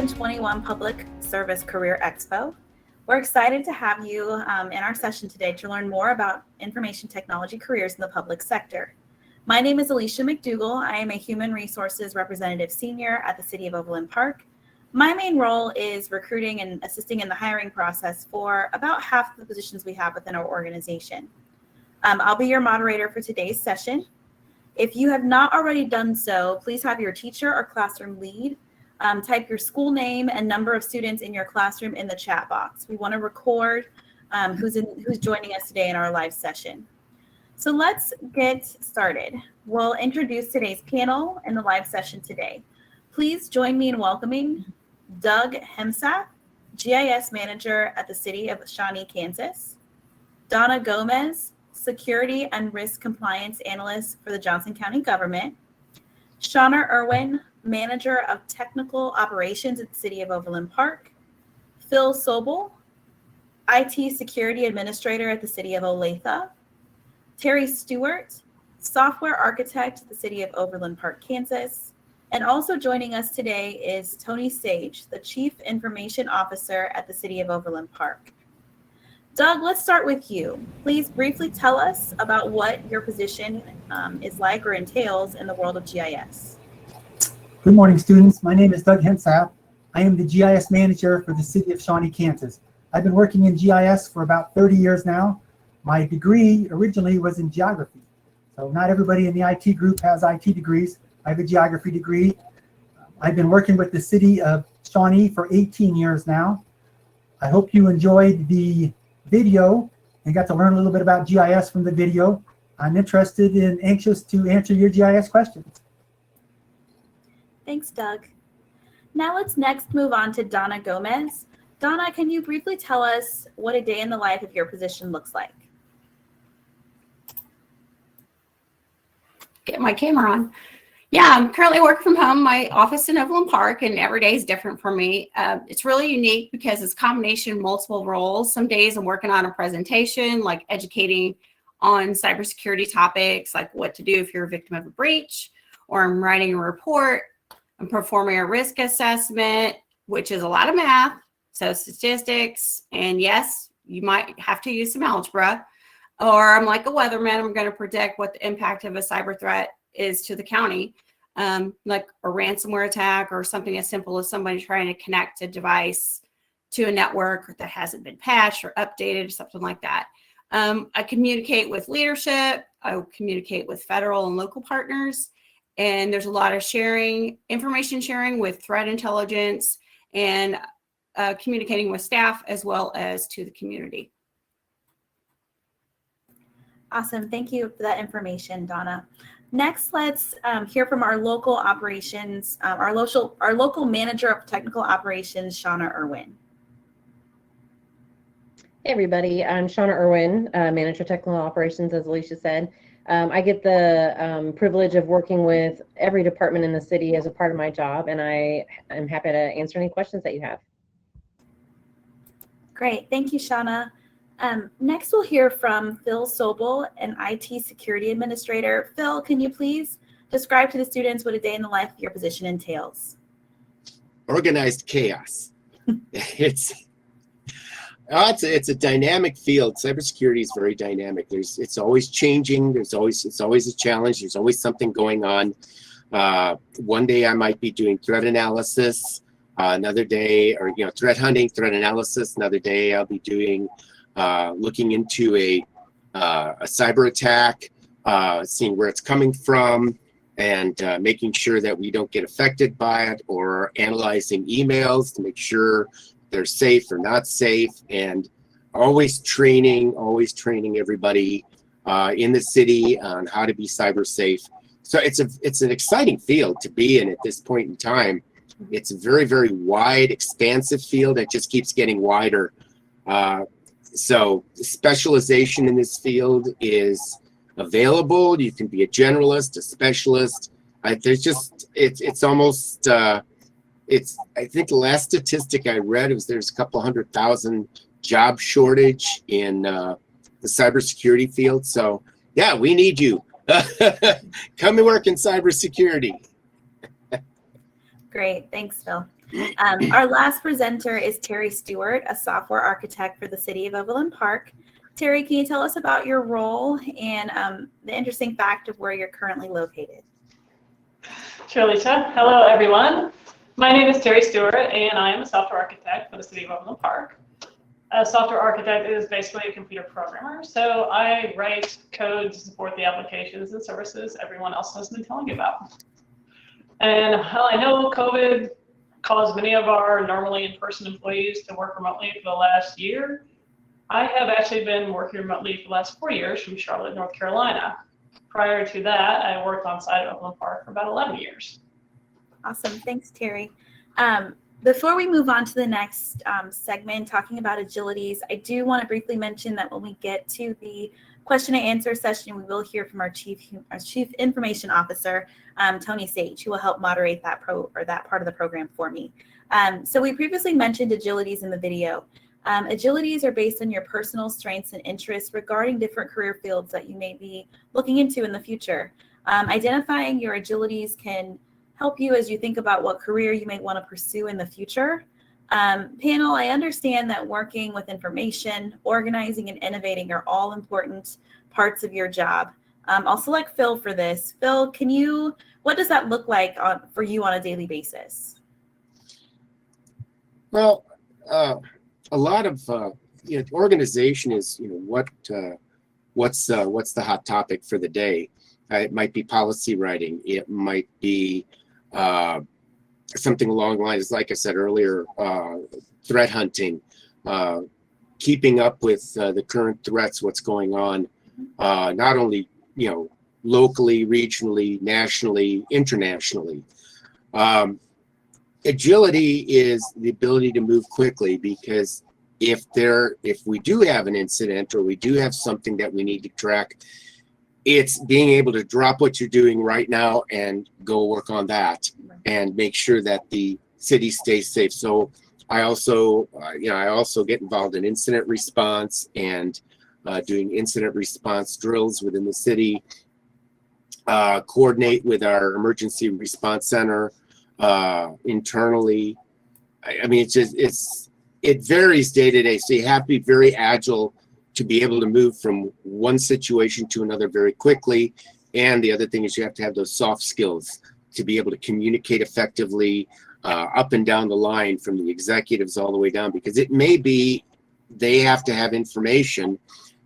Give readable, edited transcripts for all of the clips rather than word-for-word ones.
2021 Public Service Career Expo. We're excited to have you in our session today to learn more about information technology careers in the public sector. My name is Alicia Mcdougall. I am a Human Resources Representative Senior at the City of Overland Park. My main role is recruiting and assisting in the hiring process for about half of the positions we have within our organization. I'll be your moderator for today's session. If you have not already done so, please have your teacher or classroom lead type your school name and number of students in your classroom in the chat box. We want to record who's joining us today in our live session. So let's get started. We'll introduce today's panel in the live session today. Please join me in welcoming Doug Hinsap, GIS Manager at the City of Shawnee, Kansas. Donna Gomez, Security and Risk Compliance Analyst for the Johnson County Government. Shauna Irwin, Manager of Technical Operations at the City of Overland Park. Phil Sobel, IT Security Administrator at the City of Olathe. Terry Stewart, Software Architect at the City of Overland Park, Kansas. And also joining us today is Tony Sage, the Chief Information Officer at the City of Overland Park. Doug, let's start with you. Please briefly tell us about what your position is like or entails in the world of GIS. Good morning, students. My name is Doug Hinsap. I am the GIS Manager for the City of Shawnee, Kansas. I've been working in GIS for about 30 years now. My degree originally was in geography. So not everybody in the IT group has IT degrees. I have a geography degree. I've been working with the City of Shawnee for 18 years now. I hope you enjoyed the video and got to learn a little bit about GIS from the video. I'm interested and anxious to answer your GIS questions. Thanks, Doug. Now let's next move on to Donna Gomez. Donna, can you briefly tell us what a day in the life of your position looks like? Get my camera on. Yeah, I'm currently working from home, my office in Overland Park, and every day is different for me. It's really unique because it's a combination of multiple roles. Some days I'm working on a presentation, like educating on cybersecurity topics, like what to do if you're a victim of a breach, or I'm writing a report. I'm performing a risk assessment, which is a lot of math, so statistics, and yes, you might have to use some algebra. Or I'm like a weatherman, I'm going to predict what the impact of a cyber threat is to the county, like a ransomware attack or something as simple as somebody trying to connect a device to a network that hasn't been patched or updated, something like that. I communicate with leadership, I communicate with federal and local partners, and there's a lot of information sharing with threat intelligence and communicating with staff as well as to the community. Awesome. Thank you for that information, Donna. Next, let's hear from our local operations, our local manager of technical operations, Shauna Irwin. Hey everybody, I'm Shauna Irwin, Manager of Technical Operations, as Alicia said. I get the privilege of working with every department in the city as a part of my job, and I am happy to answer any questions that you have. Great, thank you, Shauna. Next, we'll hear from Phil Sobel, an IT Security Administrator. Phil, can you please describe to the students what a day in the life of your position entails? Organized chaos. It's a dynamic field. Cybersecurity is very dynamic. It's always changing. It's always a challenge. There's always something going on. One day I might be doing threat analysis. Another day, or threat hunting, threat analysis. Another day I'll be doing looking into a cyber attack, seeing where it's coming from, and making sure that we don't get affected by it, or analyzing emails to make sure they're safe or not safe, and always training everybody in the city on how to be cyber safe. So it's an exciting field to be in at this point in time. It's a very, very wide, expansive field that just keeps getting wider. So specialization in this field is available. You can be a generalist, a specialist. It's almost, I think the last statistic I read was there's a couple 100,000 job shortage in the cybersecurity field. So yeah, we need you. Come and work in cybersecurity. Great, thanks, Phil. Our last presenter is Terry Stewart, a software architect for the City of Overland Park. Terry, can you tell us about your role and the interesting fact of where you're currently located? Sure, Alicia. Hello, everyone. My name is Terry Stewart, and I am a software architect for the City of Overland Park. A software architect is basically a computer programmer, so I write code to support the applications and services everyone else has been telling you about. And I know COVID caused many of our normally in-person employees to work remotely for the last year. I have actually been working remotely for the last 4 years from Charlotte, North Carolina. Prior to that, I worked on site at Overland Park for about 11 years. Awesome. Thanks, Terry. Before we move on to the next segment, talking about Agilities, I do want to briefly mention that when we get to the question and answer session, we will hear from our Chief Information Officer, Tony Sage, who will help moderate that part of the program for me. So we previously mentioned Agilities in the video. Agilities are based on your personal strengths and interests regarding different career fields that you may be looking into in the future. Identifying your Agilities can help you as you think about what career you may want to pursue in the future. Panel, I understand that working with information, organizing, and innovating are all important parts of your job. I'll select Phil for this. Phil, what does that look like for you on a daily basis? Well, a lot of organization is what's the hot topic for the day. It might be policy writing. It might be something along the lines, like I said earlier, threat hunting, keeping up with the current threats, what's going on, not only locally, regionally, nationally, internationally. Agility is the ability to move quickly, because if we do have an incident or we do have something that we need to track, it's being able to drop what you're doing right now and go work on that and make sure that the city stays safe. So I also get involved in incident response and doing incident response drills within the city, coordinate with our emergency response center internally. I mean, it varies day to day. So you have to be very agile to be able to move from one situation to another very quickly. And the other thing is you have to have those soft skills to be able to communicate effectively up and down the line, from the executives all the way down, because it may be they have to have information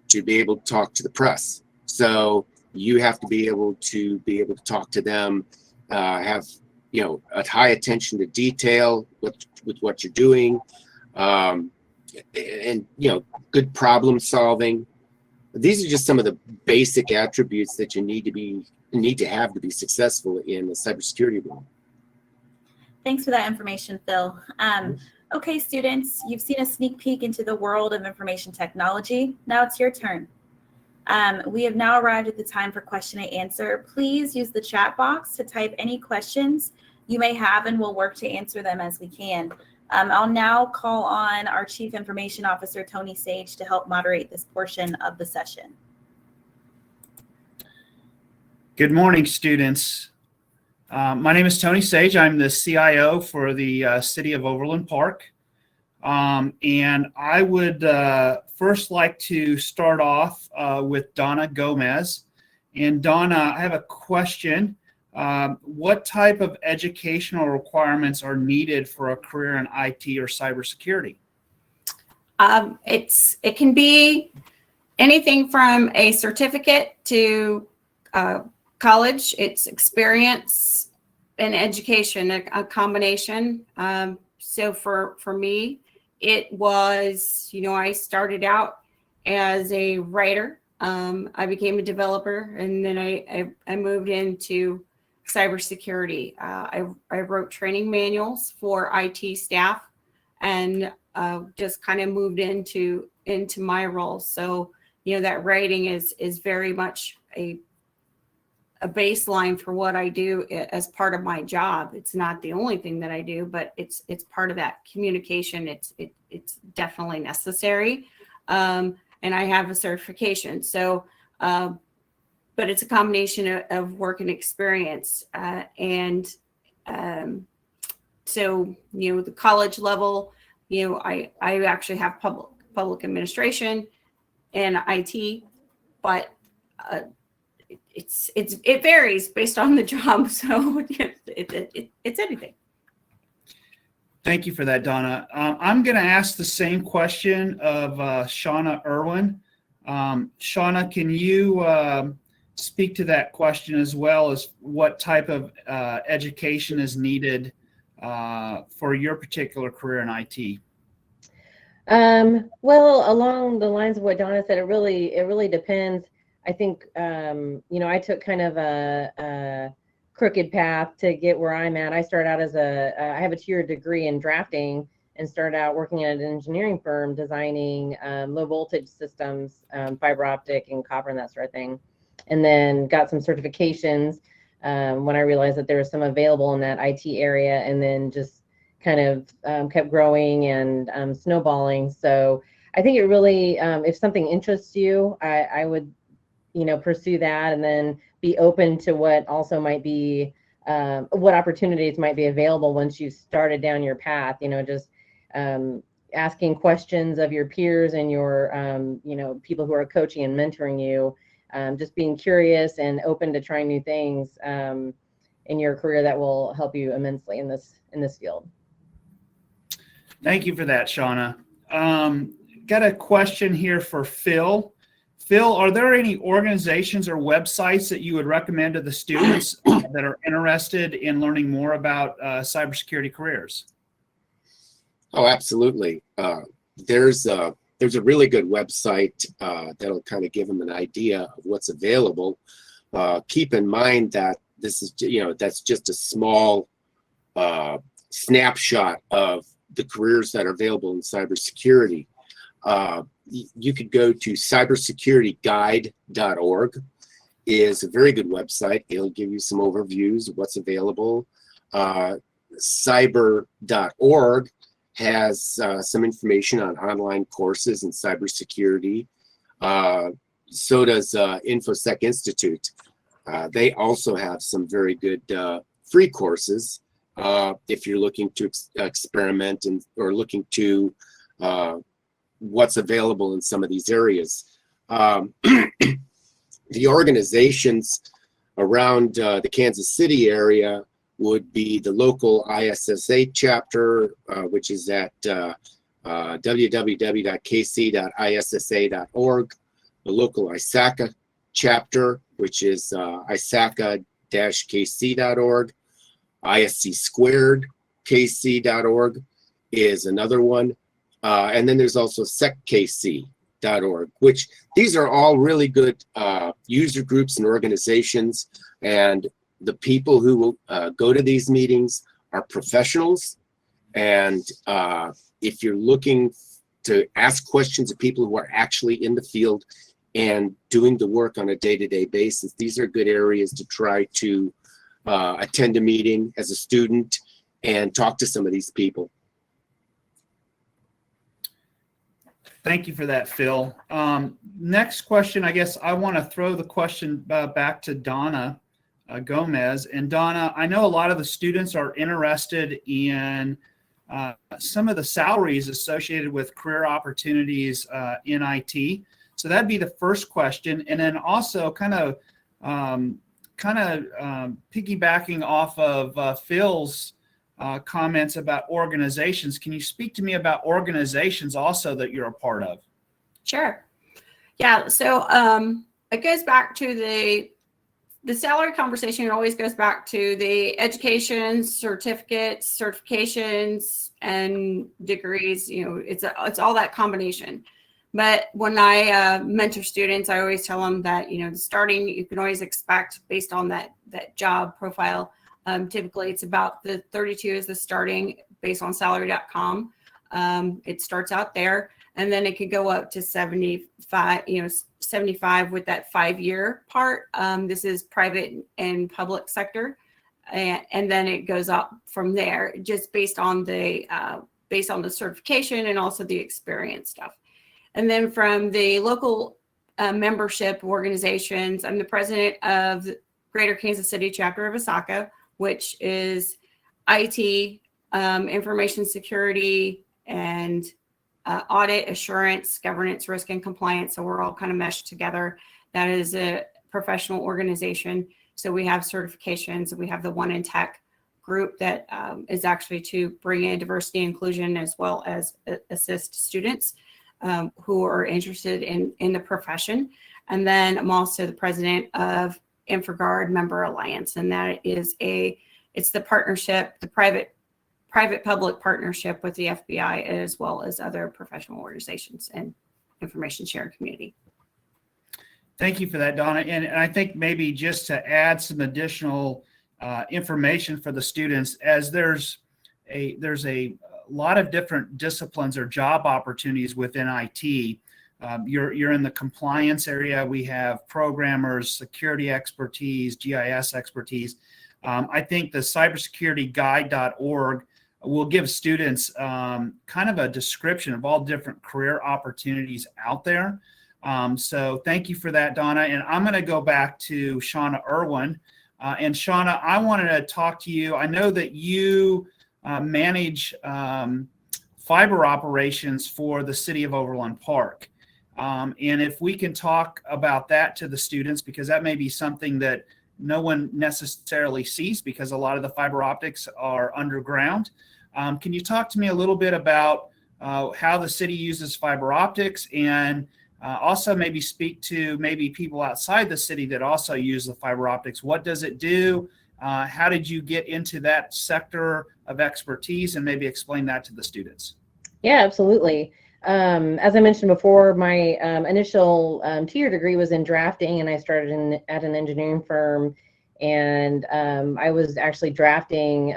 to be able to talk to the press. So you have to be able to talk to them, have a high attention to detail with what you're doing, and good problem solving. These are just some of the basic attributes that you need to have to be successful in the cybersecurity role. Thanks for that information, Phil. Okay, students, you've seen a sneak peek into the world of information technology. Now it's your turn. We have now arrived at the time for question and answer. Please use the chat box to type any questions you may have, and we'll work to answer them as we can. I'll now call on our Chief Information Officer, Tony Sage, to help moderate this portion of the session. Good morning, students. My name is Tony Sage. I'm the CIO for the City of Overland Park. And I would first like to start off with Donna Gomez. And Donna, I have a question. What type of educational requirements are needed for a career in IT or cybersecurity? It can be anything from a certificate to college. It's experience and education, a combination. So for me, it was, I started out as a writer. I became a developer, and then I moved into cybersecurity. I wrote training manuals for IT staff, and just kind of moved into my role. So that writing is very much a baseline for what I do as part of my job. It's not the only thing that I do, but it's part of that communication. It's definitely necessary, and I have a certification. So. But it's a combination of work and experience. And So, the college level, I actually have public administration and IT, but it varies based on the job. So it's anything. Thank you for that, Donna. I'm going to ask the same question of Shauna Irwin. Shauna, can you speak to that question as well as what type of education is needed for your particular career in IT? Well, along the lines of what Donna said, it really depends. I think, I took kind of a crooked path to get where I'm at. I started out as I have a 2-year degree in drafting and started out working at an engineering firm designing low voltage systems, fiber optic and copper and that sort of thing. And then got some certifications when I realized that there was some available in that IT area, and then just kind of kept growing and snowballing. So I think it really, if something interests you, I would, pursue that, and then be open to what also might be, what opportunities might be available once you started down your path, just asking questions of your peers and your, people who are coaching and mentoring you, just being curious and open to trying new things in your career that will help you immensely in this field. Thank you for that, Shauna. Got a question here for Phil. Phil, are there any organizations or websites that you would recommend to the students that are interested in learning more about cybersecurity careers? Oh, absolutely. There's a really good website that'll kind of give them an idea of what's available. Keep in mind that this is, that's just a small snapshot of the careers that are available in cybersecurity. You could go to cybersecurityguide.org. Is a very good website. It'll give you some overviews of what's available. Cyber.org has some information on online courses in cybersecurity. So does InfoSec Institute. They also have some very good free courses if you're looking to experiment or looking to what's available in some of these areas. The organizations around the Kansas City area would be the local ISSA chapter, which is at www.kc.issa.org, the local ISACA chapter, which is isaca-kc.org, ISC squared kc.org is another one. And then there's also seckc.org, which these are all really good user groups and organizations. And the people who will go to these meetings are professionals. And if you're looking to ask questions of people who are actually in the field and doing the work on a day-to-day basis, these are good areas to try to attend a meeting as a student and talk to some of these people. Thank you for that, Phil. Next question, I guess I want to throw the question back to Donna Gomez. And Donna, I know a lot of the students are interested in some of the salaries associated with career opportunities in IT. So that'd be the first question. And then also kind of piggybacking off of Phil's comments about organizations. Can you speak to me about organizations also that you're a part of? Sure. Yeah. So it goes back to the salary conversation. It always goes back to the education, certificates, certifications, and degrees. It's all that combination. But when I mentor students, I always tell them that, starting, you can always expect based on that job profile. Typically, it's about the 32 is the starting based on salary.com. It starts out there, and then it could go up to 75, 75 with that 5-year part. This is private and public sector. And then it goes up from there just based on the certification and also the experience stuff. And then from the local membership organizations, I'm the president of the Greater Kansas City chapter of ISACA, which is IT, information security, and audit, assurance, governance, risk, and compliance. So we're all kind of meshed together. That is a professional organization. So we have certifications. We have the One in Tech group that is actually to bring in diversity and inclusion, as well as assist students who are interested in the profession. And then I'm also the president of InfraGard Member Alliance, and that is it's the partnership, the private-public partnership with the FBI, as well as other professional organizations and information sharing community. Thank you for that, Donna. And I think maybe just to add some additional information for the students, as there's a lot of different disciplines or job opportunities within IT. You're in the compliance area. We have programmers, security expertise, GIS expertise. I think the cybersecurityguide.org will give students kind of a description of all different career opportunities out there. So thank you for that, Donna. And I'm going to go back to Shauna Irwin. And Shauna, I wanted to talk to you. I know that you manage fiber operations for the city of Overland Park. And if we can talk about that to the students, because that may be something that no one necessarily sees, because a lot of the fiber optics are underground. Can you talk to me a little bit about how the city uses fiber optics, and also maybe speak to maybe people outside the city that also use the fiber optics? What does it do? How did you get into that sector of expertise, and maybe explain that to the students? Yeah, absolutely. As I mentioned before, my initial 2-year degree was in drafting, and I started at an engineering firm, and I was actually drafting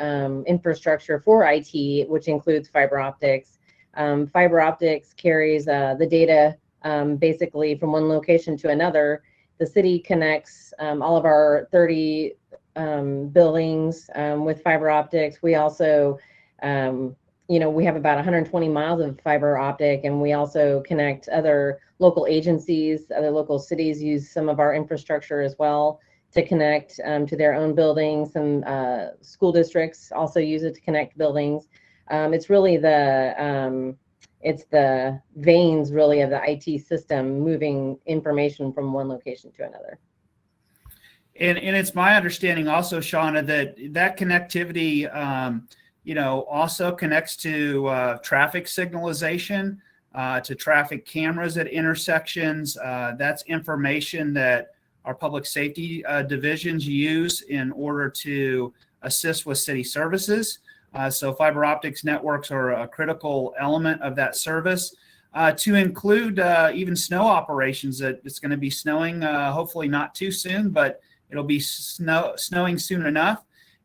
infrastructure for IT, which includes fiber optics. Fiber optics carries the data basically from one location to another. The city connects all of our 30 buildings with fiber optics. We also we have about 120 miles of fiber optic, and we also connect other local agencies. Other local cities use some of our infrastructure as well to connect to their own buildings. Some school districts also use it to connect buildings. It's really the veins really of the IT system, moving information from one location to another. And it's my understanding also, Shauna, that connectivity also connects to traffic signalization, to traffic cameras at intersections. That's information that our public safety divisions use in order to assist with city services. So fiber optics networks are a critical element of that service, to include even snow operations. That it's going to be snowing, hopefully not too soon, but it'll be snowing soon enough.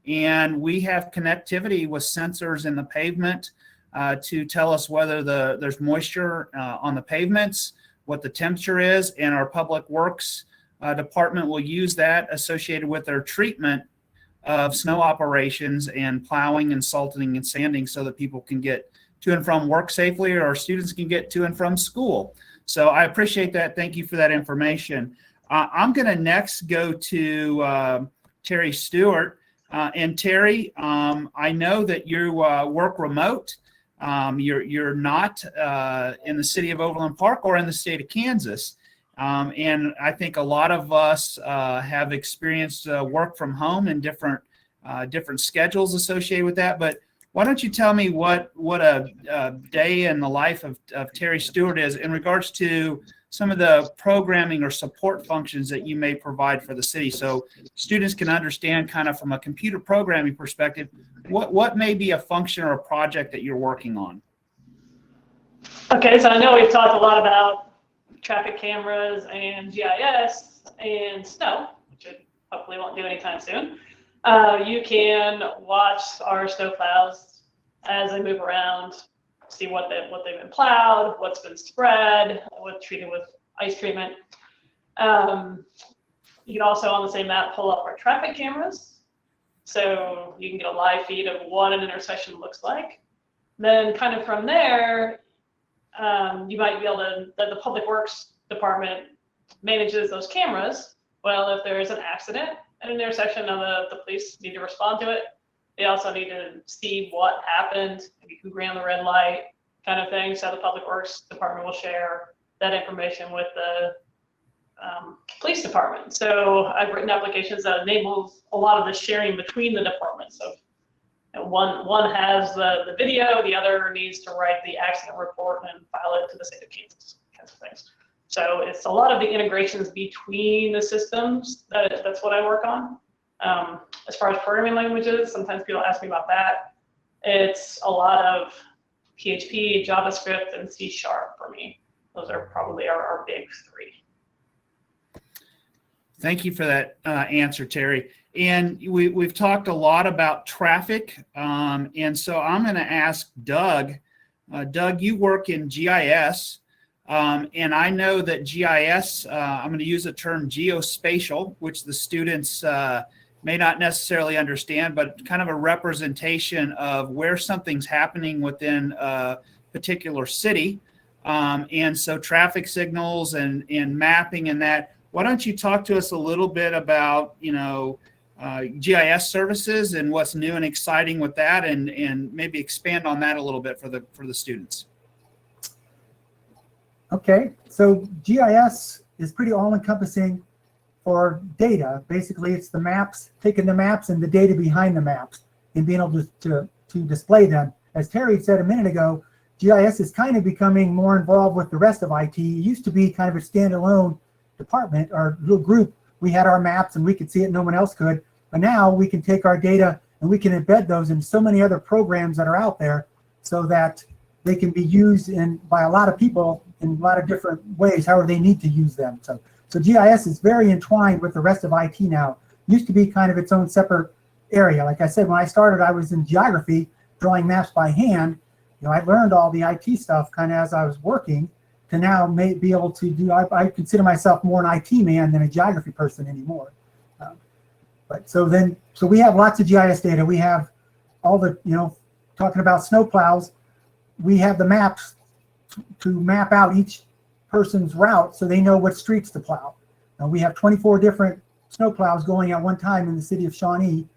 And we have connectivity with sensors in the pavement to tell us whether there's moisture on the pavements, what the temperature is, and our public works department will use that associated with their treatment of snow operations and plowing and salting and sanding, so that people can get to and from work safely, or our students can get to and from school. So I appreciate that. Thank you for that information. I'm going to next go to Terry Stewart. And Terry, I know that you work remote. You're not in the city of Overland Park or in the state of Kansas. And I think a lot of us have experienced work from home and different schedules associated with that. But why don't you tell me what a day in the life of Terry Stewart is in regards to some of the programming or support functions that you may provide for the city, so students can understand kind of from a computer programming perspective, what may be a function or a project that you're working on. Okay, so I know we've talked a lot about traffic cameras and GIS and snow, which I hopefully won't do anytime soon. You can watch our snow plows as they move around, see what they've been plowed, what's been spread, what's treated with ice treatment. You can also, on the same map, pull up our traffic cameras, so you can get a live feed of what an intersection looks like. Then kind of from there, you might be able to, the public works department manages those cameras. Well, if there is an accident at an intersection and the police need to respond to it, They also need to see what happened, maybe who ran the red light, kind of thing. So the Public Works Department will share that information with the police department. So I've written applications that enables a lot of the sharing between the departments. So one has the video, the other needs to write the accident report and file it to the state of Kansas, kinds of things. So it's a lot of the integrations between the systems. That's what I work on. As far as programming languages, sometimes people ask me about that. It's a lot of PHP, JavaScript, and C# for me. Those are probably our big three. Thank you for that answer, Terry. And we've talked a lot about traffic. And so I'm going to ask Doug. Doug, you work in GIS. And I know that GIS, I'm going to use the term geospatial, which the students may not necessarily understand, but kind of a representation of where something's happening within a particular city. And so traffic signals and mapping and that. Why don't you talk to us a little bit about, GIS services and what's new and exciting with that, and maybe expand on that a little bit for the students. Okay, so GIS is pretty all-encompassing for data. Basically, it's the maps, taking the maps and the data behind the maps and being able to display them. As Terry said a minute ago, GIS is kind of becoming more involved with the rest of IT. It used to be kind of a standalone department or little group. We had our maps and we could see it, no one else could. But now we can take our data and we can embed those in so many other programs that are out there so that they can be used by a lot of people in a lot of different ways, however they need to use them. So GIS is very entwined with the rest of IT now. It used to be kind of its own separate area. Like I said, when I started, I was in geography, drawing maps by hand. I learned all the IT stuff kind of as I was working, to now be able to do, I consider myself more an IT man than a geography person anymore. So we have lots of GIS data. We have all the, talking about snow plows, we have the maps to map out each person's route so they know what streets to plow. Now we have 24 different snow plows going at one time in the city of Shawnee,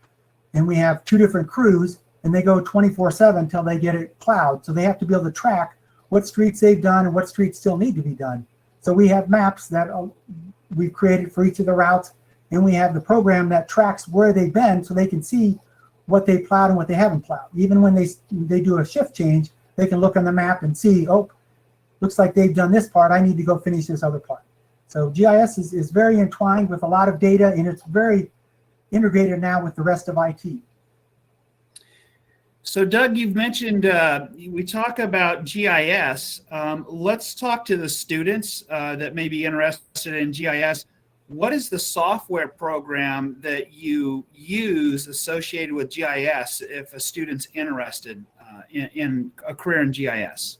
and we have 2 different crews, and they go 24/7 until they get it plowed. So they have to be able to track what streets they've done and what streets still need to be done. So we have maps that we've created for each of the routes, and we have the program that tracks where they've been so they can see what they plowed and what they haven't plowed. Even when they do a shift change, they can look on the map and see, oh, looks like they've done this part, I need to go finish this other part. So GIS is very entwined with a lot of data, and it's very integrated now with the rest of IT. So Doug, you've mentioned, we talk about GIS. Let's talk to the students that may be interested in GIS. What is the software program that you use associated with GIS if a student's interested in a career in GIS?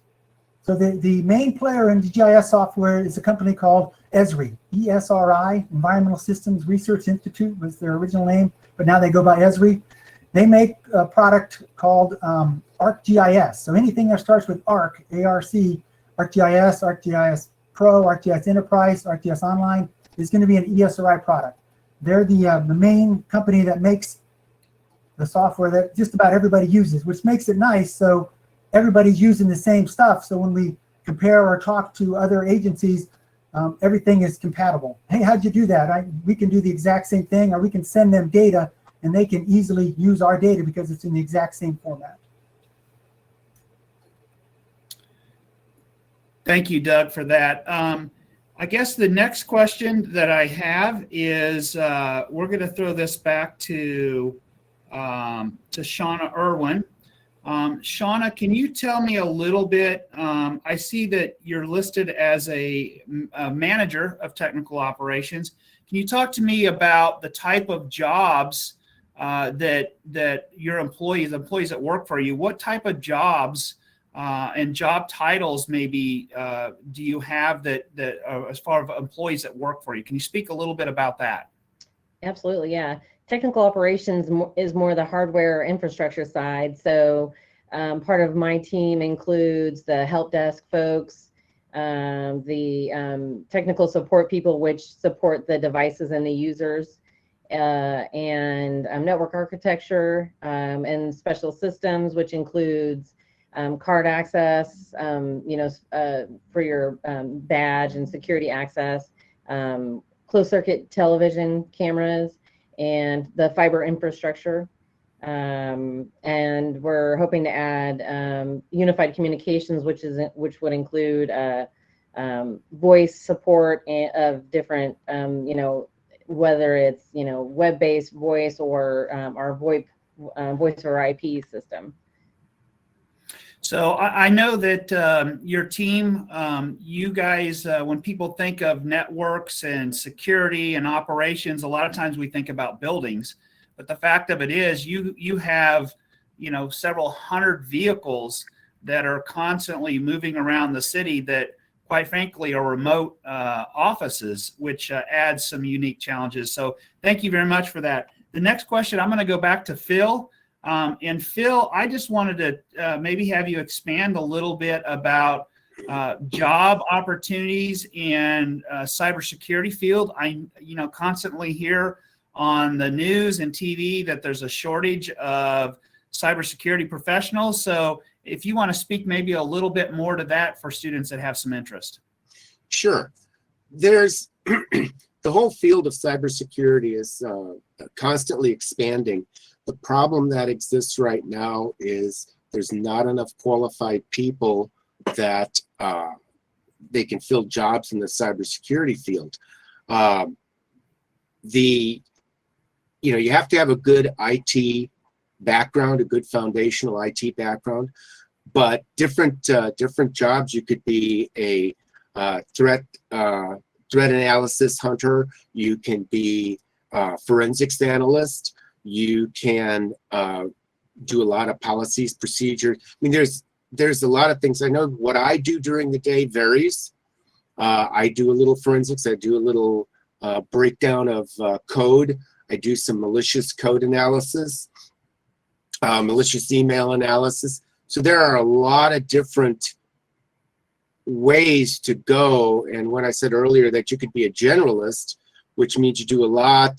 So the main player in the GIS software is a company called ESRI, ESRI, Environmental Systems Research Institute was their original name, but now they go by ESRI. They make a product called ArcGIS. So anything that starts with ARC, A-R-C, ArcGIS, ArcGIS Pro, ArcGIS Enterprise, ArcGIS Online is going to be an ESRI product. They're the main company that makes the software that just about everybody uses, which makes it nice. So everybody's using the same stuff. So when we compare or talk to other agencies, everything is compatible. Hey, how'd you do that? We can do the exact same thing, or we can send them data and they can easily use our data because it's in the exact same format. Thank you, Doug, for that. I guess the next question that I have is we're going to throw this back to Shauna Irwin. Shauna, can you tell me a little bit? I see that you're listed as a manager of technical operations. Can you talk to me about the type of jobs that your employees that work for you, what type of jobs and job titles maybe do you have that as far as employees that work for you? Can you speak a little bit about that? Absolutely, yeah. Technical operations is more the hardware infrastructure side. So part of my team includes the help desk folks, the technical support people, which support the devices and the users. and network architecture, and special systems, which includes card access, for your badge and security access, closed circuit television cameras, and the fiber infrastructure. And we're hoping to add unified communications, which would include voice support of different, whether it's web-based voice or our VoIP voice over IP system. So I know that your team, you guys, when people think of networks and security and operations, a lot of times we think about buildings. But the fact of it is, you have, several hundred vehicles that are constantly moving around the city that, quite frankly, are remote offices, which adds some unique challenges. So thank you very much for that. The next question, I'm going to go back to Phil. And Phil, I just wanted to maybe have you expand a little bit about job opportunities in cybersecurity field. I, constantly hear on the news and TV that there's a shortage of cybersecurity professionals. So if you want to speak maybe a little bit more to that for students that have some interest. Sure. There's the whole field of cybersecurity is constantly expanding. The problem that exists right now is there's not enough qualified people that they can fill jobs in the cybersecurity field. You have to have a good IT background, a good foundational IT background, but different jobs. You could be a threat analysis hunter. You can be a forensics analyst. You can do a lot of policies, procedures. I mean, there's a lot of things. I know what I do during the day varies. I do a little forensics. I do a little breakdown of code. I do some malicious code analysis, malicious email analysis. So there are a lot of different ways to go. And when I said earlier that you could be a generalist, which means you do a lot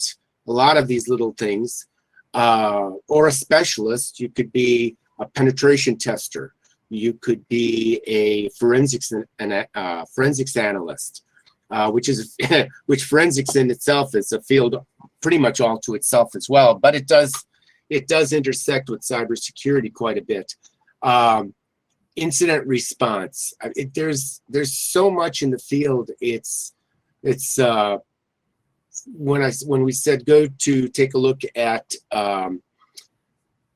of these little things, or a specialist, you could be a penetration tester. You could be a forensics analyst, which forensics in itself is a field pretty much all to itself as well. But it does intersect with cybersecurity quite a bit. Incident response. There's so much in the field. It's when we said go to take a look at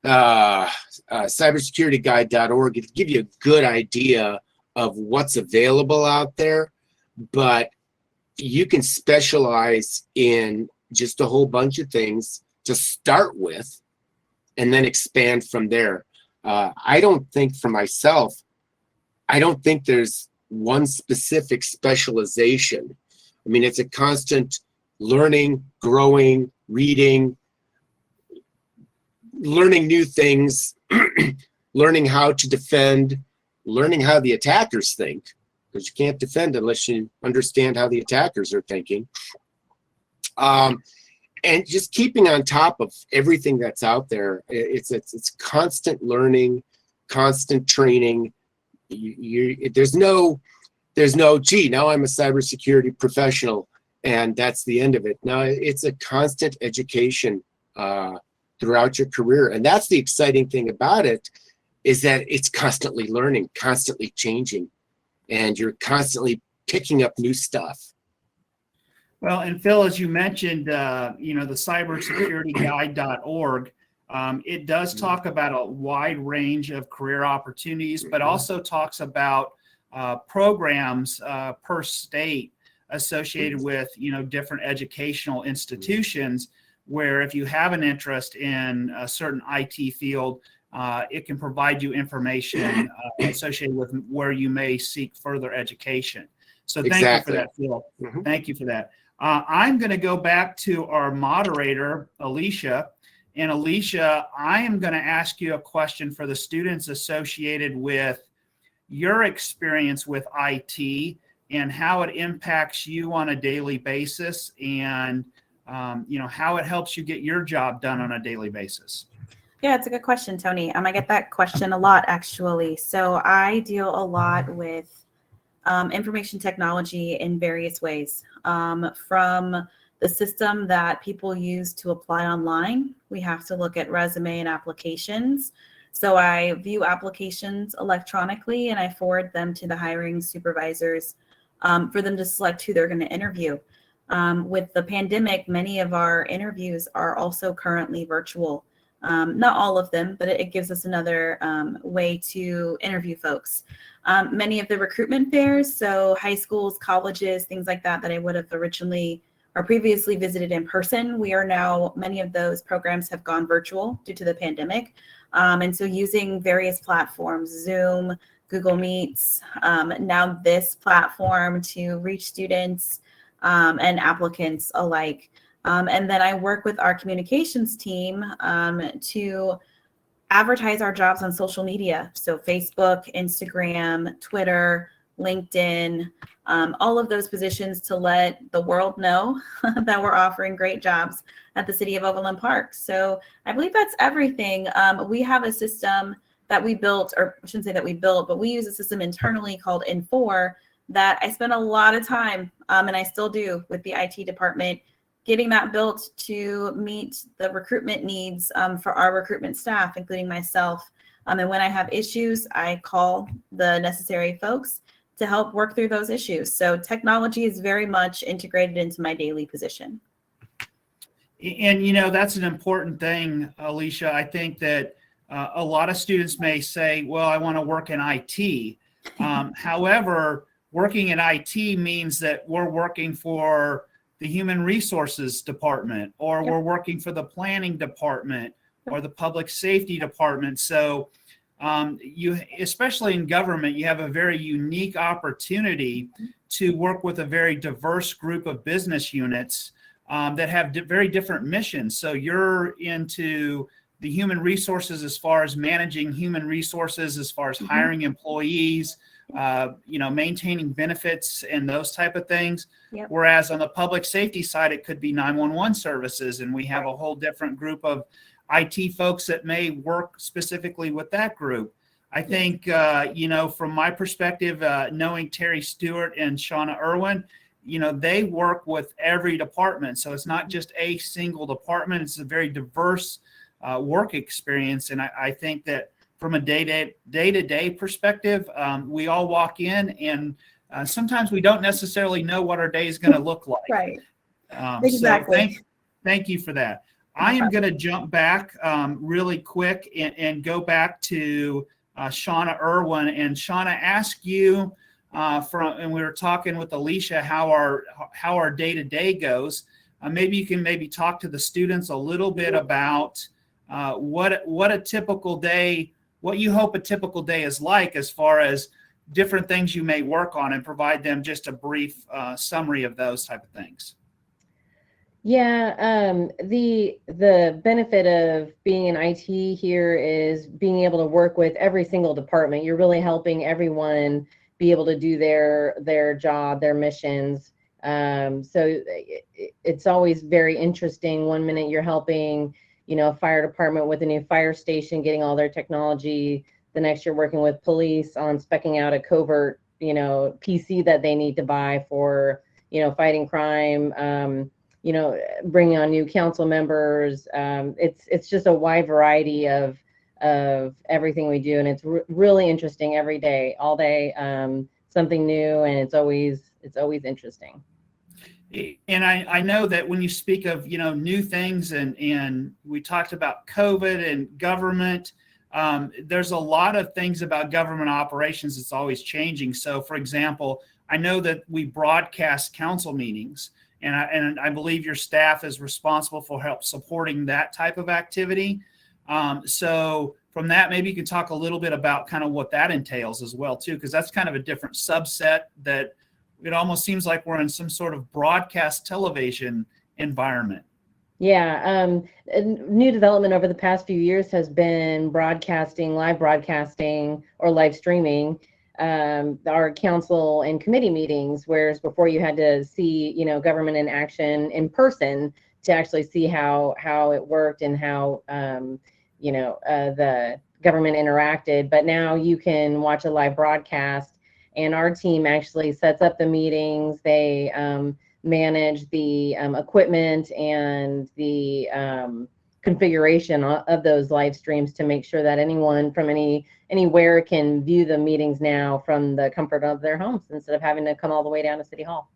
cybersecurityguide.org, it'll give you a good idea of what's available out there, but you can specialize in just a whole bunch of things to start with and then expand from there. I don't think for myself, I don't think there's one specific specialization. I mean, it's a constant learning, growing, reading, learning new things, learning how to defend, learning how the attackers think, because you can't defend unless you understand how the attackers are thinking. And just keeping on top of everything that's out there. It's constant learning, constant training. There's no, gee, now I'm a cybersecurity professional and that's the end of it. No, it's a constant education throughout your career. And that's the exciting thing about it, is that it's constantly learning, constantly changing, and you're constantly picking up new stuff. Well, and Phil, as you mentioned, the cybersecurityguide.org, it does talk about a wide range of career opportunities, but also talks about programs per state associated with, different educational institutions, where if you have an interest in a certain IT field, it can provide you information associated with where you may seek further education. So thank you for that, Phil. Mm-hmm. Thank you for that. I'm going to go back to our moderator, Alicia. And Alicia, I am going to ask you a question for the students associated with your experience with IT and how it impacts you on a daily basis, and how it helps you get your job done on a daily basis. Yeah, it's a good question, Tony. I get that question a lot, actually. So I deal a lot with information technology in various ways, from the system that people use to apply online. We have to look at resume and applications. So I view applications electronically and I forward them to the hiring supervisors for them to select who they're going to interview. With the pandemic, many of our interviews are also currently virtual. Not all of them, but it gives us another way to interview folks. Many of the recruitment fairs, so high schools, colleges, things like that, that I would have originally or previously visited in person, many of those programs have gone virtual due to the pandemic. And so using various platforms, Zoom, Google Meets, now this platform to reach students and applicants alike. And then I work with our communications team to advertise our jobs on social media. So Facebook, Instagram, Twitter, LinkedIn, all of those positions to let the world know that we're offering great jobs at the City of Overland Park. So I believe that's everything. We have a system that we built, or I shouldn't say that we built, but we use a system internally called Infor that I spend a lot of time, and I still do, with the IT department, getting that built to meet the recruitment needs for our recruitment staff, including myself. And when I have issues, I call the necessary folks to help work through those issues. So technology is very much integrated into my daily position. And, that's an important thing, Alicia. I think that a lot of students may say, well, I want to work in IT. However, working in IT means that we're working for the human resources department, or we're working for the planning department or the public safety department. So you, especially in government, you have a very unique opportunity to work with a very diverse group of business units that have very different missions. So you're into the human resources as far as managing human resources, as far as hiring employees, maintaining benefits and those type of things. Yep. Whereas on the public safety side, it could be 911 services, and we have a whole different group of IT folks that may work specifically with that group. I think, from my perspective, knowing Terry Stewart and Shauna Irwin, they work with every department. So it's not just a single department. It's a very diverse work experience. And I think that from a day-to-day perspective, we all walk in and sometimes we don't necessarily know what our day is going to look like. Right. Exactly. So thank you for that. I am going to jump back really quick and go back to Shauna Irwin. And Shauna, ask you and we were talking with Alicia how our day-to-day goes. Maybe you can talk to the students a little bit about what a typical day, what you hope a typical day is like, as far as different things you may work on, and provide them just a brief summary of those type of things. Yeah, the benefit of being in IT here is being able to work with every single department. You're really helping everyone be able to do their job, their missions. So it's always very interesting. One minute you're helping, a fire department with a new fire station, getting all their technology. The next you're working with police on speccing out a covert, PC that they need to buy for, fighting crime. Bringing on new council members. It's just a wide variety of everything we do, and it's really interesting every day, all day. Something new, and it's always interesting. And I know that when you speak of new things, and we talked about COVID and government, there's a lot of things about government operations that's always changing. So, for example, I know that we broadcast council meetings. And I believe your staff is responsible for help supporting that type of activity. So from that, maybe you can talk a little bit about kind of what that entails as well, too, because that's kind of a different subset that it almost seems like we're in some sort of broadcast television environment. Yeah. New development over the past few years has been live broadcasting or live streaming. Our council and committee meetings, whereas before you had to see, government in action in person to actually see how it worked and how the government interacted. But now you can watch a live broadcast, and our team actually sets up the meetings. They manage the equipment and the configuration of those live streams to make sure that anyone from anywhere can view the meetings now from the comfort of their homes instead of having to come all the way down to City Hall.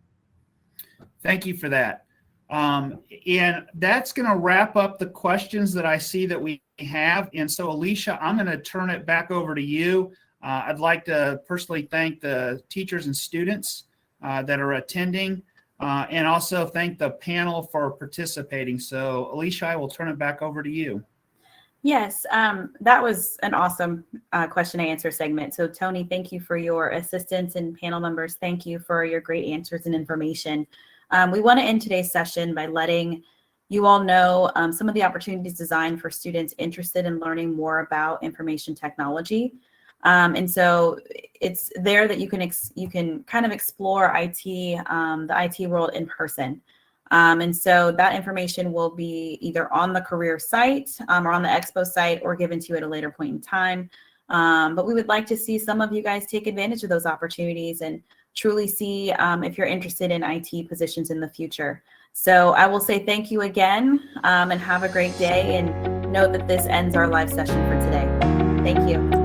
Thank you for that. And that's going to wrap up the questions that I see that we have. And so, Alicia, I'm going to turn it back over to you. I'd like to personally thank the teachers and students that are attending, and also thank the panel for participating. So, Alicia, I will turn it back over to you. Yes, that was an awesome question and answer segment. So, Tony, thank you for your assistance, and panel members, thank you for your great answers and information. We want to end today's session by letting you all know some of the opportunities designed for students interested in learning more about information technology. And so it's there that you can kind of explore IT, the IT world in person. And so that information will be either on the career site or on the Expo site or given to you at a later point in time. But we would like to see some of you guys take advantage of those opportunities and truly see if you're interested in IT positions in the future. So I will say thank you again and have a great day, and note that this ends our live session for today. Thank you.